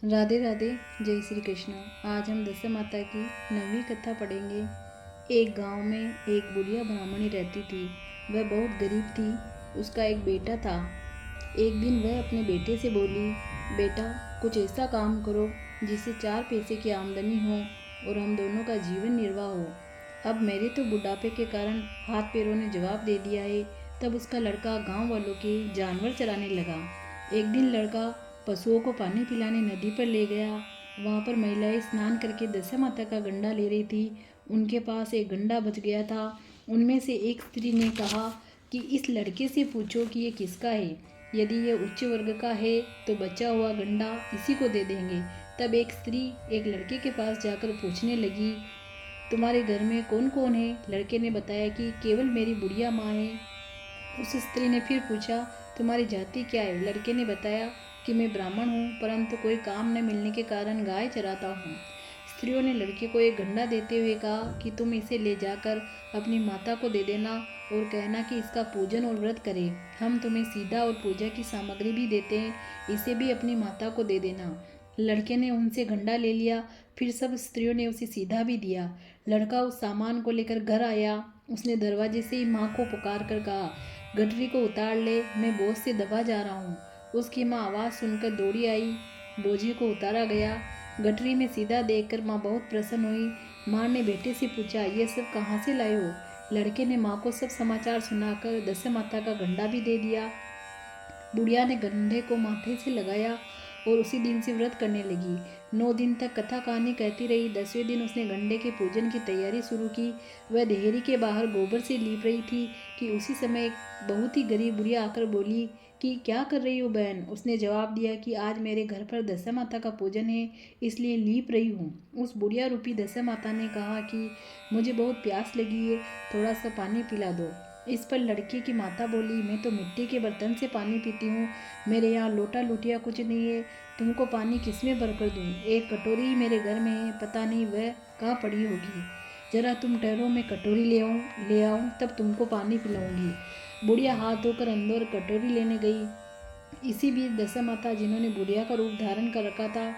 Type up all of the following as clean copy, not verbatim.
राधे राधे। जय श्री कृष्ण। आज हम दशा माता की 9वीं कथा पढ़ेंगे। एक गांव में एक बुढ़िया ब्राह्मणी रहती थी। वह बहुत गरीब थी। उसका एक बेटा था। एक दिन वह अपने बेटे से बोली, बेटा कुछ ऐसा काम करो जिससे 4 पैसे की आमदनी हो और हम दोनों का जीवन निर्वाह हो। अब मेरे तो बुढ़ापे के कारण हाथ पैरों ने जवाब दे दिया है। तब उसका लड़का गांव वालों के जानवर चराने लगा। एक दिन लड़का पशुओं को पानी पिलाने नदी पर ले गया। वहाँ पर महिलाएं स्नान करके दशा माता का गंडा ले रही थी। उनके पास एक गंडा बच गया था। उनमें से एक स्त्री ने कहा कि इस लड़के से पूछो कि ये किसका है। यदि ये उच्च वर्ग का है तो बचा हुआ गंडा इसी को दे देंगे। तब एक स्त्री एक लड़के के पास जाकर पूछने लगी, तुम्हारे घर में कौन कौन है। लड़के ने बताया कि केवल मेरी बुढ़िया माँ है। उस स्त्री ने फिर पूछा, तुम्हारी जाति क्या है। लड़के ने बताया कि मैं ब्राह्मण हूँ, परंतु कोई काम न मिलने के कारण गाय चराता हूँ। स्त्रियों ने लड़के को एक गंडा देते हुए कहा कि तुम इसे ले जाकर अपनी माता को दे देना और कहना कि इसका पूजन और व्रत करे। हम तुम्हें सीधा और पूजा की सामग्री भी देते हैं, इसे भी अपनी माता को दे देना। लड़के ने उनसे गंडा ले लिया। फिर सब स्त्रियों ने उसे सीधा भी दिया। लड़का उस सामान को लेकर घर आया। उसने दरवाजे से ही माँ को पुकार कर कहा, गठरी को उतार ले, मैं बोझ से दबा जा रहा हूँ। उसकी माँ आवाज़ सुनकर दौड़ी आई। बोझे को उतारा गया। गठरी में सीधा देखकर माँ बहुत प्रसन्न हुई। माँ ने बेटे से पूछा, ये सब कहाँ से लाए हो। लड़के ने माँ को सब समाचार सुनाकर दशा माता का गंडा भी दे दिया। बुढ़िया ने गंडे को माथे से लगाया और उसी दिन से व्रत करने लगी। 9 दिन तक कथा कहानी कहती रही। 10वें दिन उसने गंडे के पूजन की तैयारी शुरू की। वह देहरी के बाहर गोबर से लीप रही थी कि उसी समय एक बहुत ही गरीब बुढ़िया आकर बोली कि क्या कर रही हो बहन। उसने जवाब दिया कि आज मेरे घर पर दशा माता का पूजन है, इसलिए लीप रही हूँ। उस बुढ़िया रूपी दशा माता ने कहा कि मुझे बहुत प्यास लगी है, थोड़ा सा पानी पिला दो। इस पर लड़के की माता बोली, मैं तो मिट्टी के बर्तन से पानी पीती हूँ, मेरे यहाँ लोटा लोटिया कुछ नहीं है, तुमको पानी किसमें भर कर दूँ। एक कटोरी ही मेरे घर में है, पता नहीं वह कहाँ पड़ी होगी। जरा तुम ठहरो, मैं कटोरी ले आऊँ तब तुमको पानी पिलाऊंगी। बुढ़िया हाथ धोकर अंदर कटोरी लेने गई। इसी बीच दशा माता, जिन्होंने बुढ़िया का रूप धारण कर रखा था,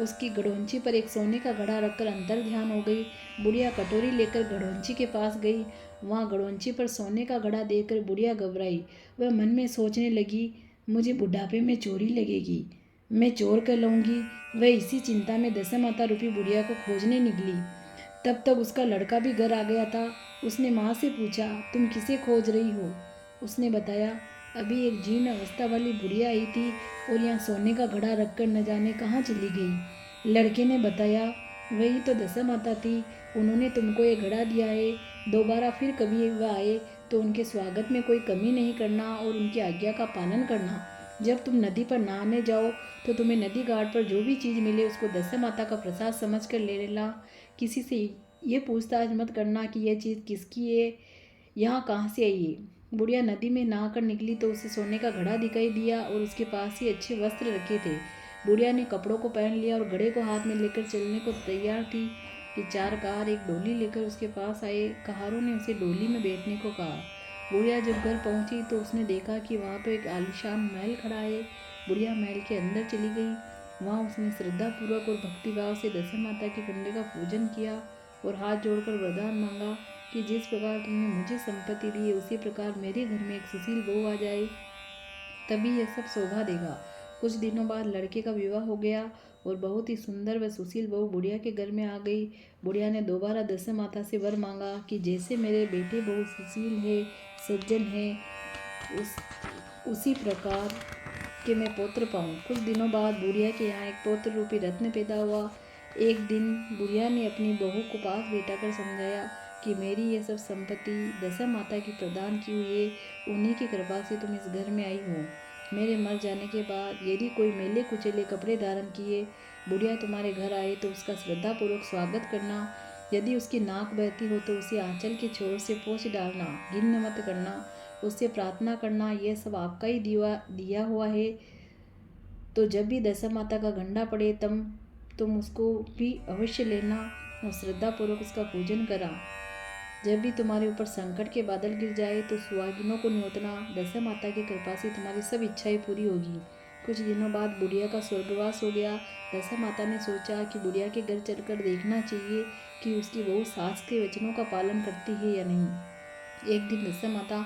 उसकी गड़ोंची पर एक सोने का घड़ा रखकर अंतर ध्यान हो गई। बुढ़िया कटोरी लेकर गड़ोंची के पास गई। वहाँ गड़ोंची पर सोने का घड़ा देखकर बुढ़िया घबराई। वह मन में सोचने लगी, मुझे बुढ़ापे में चोरी लगेगी, मैं चोर कर लाऊंगी। वह इसी चिंता में दशा माता रूपी बुढ़िया को खोजने निकली। तब तक उसका लड़का भी घर आ गया था। उसने माँ से पूछा, तुम किसे खोज रही हो। उसने बताया, अभी एक जीर्ण अवस्था वाली बुढ़िया आई थी और यहाँ सोने का घड़ा रखकर न जाने कहाँ चली गई। लड़के ने बताया, वही तो दशा माता थी, उन्होंने तुमको ये घड़ा दिया है। दोबारा फिर कभी वह आए तो उनके स्वागत में कोई कमी नहीं करना और उनकी आज्ञा का पालन करना। जब तुम नदी पर नहाने जाओ तो तुम्हें नदी घाट पर जो भी चीज़ मिले उसको दशा माता का प्रसाद समझ कर ले लेना। किसी से ये पूछताछ मत करना कि यह चीज़ किसकी है, यहाँ कहाँ से आई है। बुढ़िया नदी में नहाकर निकली तो उसे सोने का घड़ा दिखाई दिया और उसके पास ही अच्छे वस्त्र रखे थे। बुढ़िया ने कपड़ों को पहन लिया और घड़े को हाथ में लेकर चलने को तैयार थी कि 4 कहार एक डोली लेकर उसके पास आए। कहारों ने उसे डोली में बैठने को कहा। बुढ़िया जब घर पहुंची तो उसने देखा कि वहाँ तो एक आलीशान महल खड़ा है। बुढ़िया महल के अंदर चली गई। वहाँ उसने श्रद्धापूर्वक और भक्तिभाव से दशा माता के कंडे का पूजन किया और हाथ जोड़कर वरदान मांगा कि जिस प्रकार तुमने मुझे संपत्ति दी है उसी प्रकार मेरे घर में एक सुशील बहू आ जाए, तभी यह सब शोभा देगा। कुछ दिनों बाद लड़के का विवाह हो गया और बहुत ही सुंदर व सुशील बहू बुढ़िया के घर में आ गई। बुढ़िया ने दोबारा दशा माता से वर मांगा कि जैसे मेरे बेटे बहू सुशील है, सज्जन है, उसी प्रकार के मैं पौत्र पाऊँ। कुछ दिनों बाद बुढ़िया के यहाँ एक पौत्र रूपी रत्न पैदा हुआ। एक दिन बुढ़िया ने अपनी बहू को पास बैठाकर समझाया कि मेरी ये सब संपत्ति दशा माता की प्रदान की हुई है, उन्हीं की कृपा से तुम इस घर में आई हो। मेरे मर जाने के बाद यदि कोई मेले कुचले कपड़े धारण किए बुढ़िया तुम्हारे घर आए तो उसका श्रद्धापूर्वक स्वागत करना। यदि उसकी नाक बहती हो तो उसे आंचल के छोर से पोंछ डालना, घिन्न मत करना, उससे प्रार्थना करना, यह सब आपका ही दिया हुआ है। तो जब भी दशा माता का गंडा पड़े तब तुम उसको भी अवश्य लेना और श्रद्धापूर्वक उसका पूजन करा। जब भी तुम्हारे ऊपर संकट के बादल गिर जाए तो सुहागिनों को न्योतना, दशा माता की कृपा से तुम्हारी सब इच्छाएं पूरी होगी। कुछ दिनों बाद बुढ़िया का स्वर्गवास हो गया। दशा माता ने सोचा कि बुढ़िया के घर चलकर देखना चाहिए कि उसकी बहू सास के वचनों का पालन करती है या नहीं। एक दिन दशा माता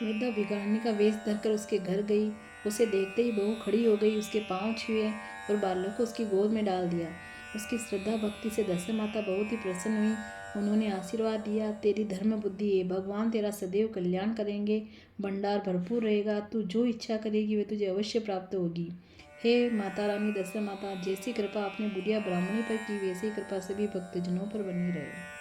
वृद्धा भिखारिणी का वेश धरकर उसके घर गई। उसे देखते ही बहू खड़ी हो गई, उसके पांव छुए और बालक को उसकी गोद में डाल दिया। उसकी श्रद्धा भक्ति से दशा माता बहुत ही प्रसन्न हुई। उन्होंने आशीर्वाद दिया, तेरी धर्म बुद्धि है, भगवान तेरा सदैव कल्याण करेंगे, भंडार भरपूर रहेगा, तू जो इच्छा करेगी वह तुझे अवश्य प्राप्त होगी। हे माता रानी दशा माता, जैसी कृपा आपने बुढ़िया ब्राह्मणी पर की वैसी कृपा सभी भक्तजनों पर बनी रहे।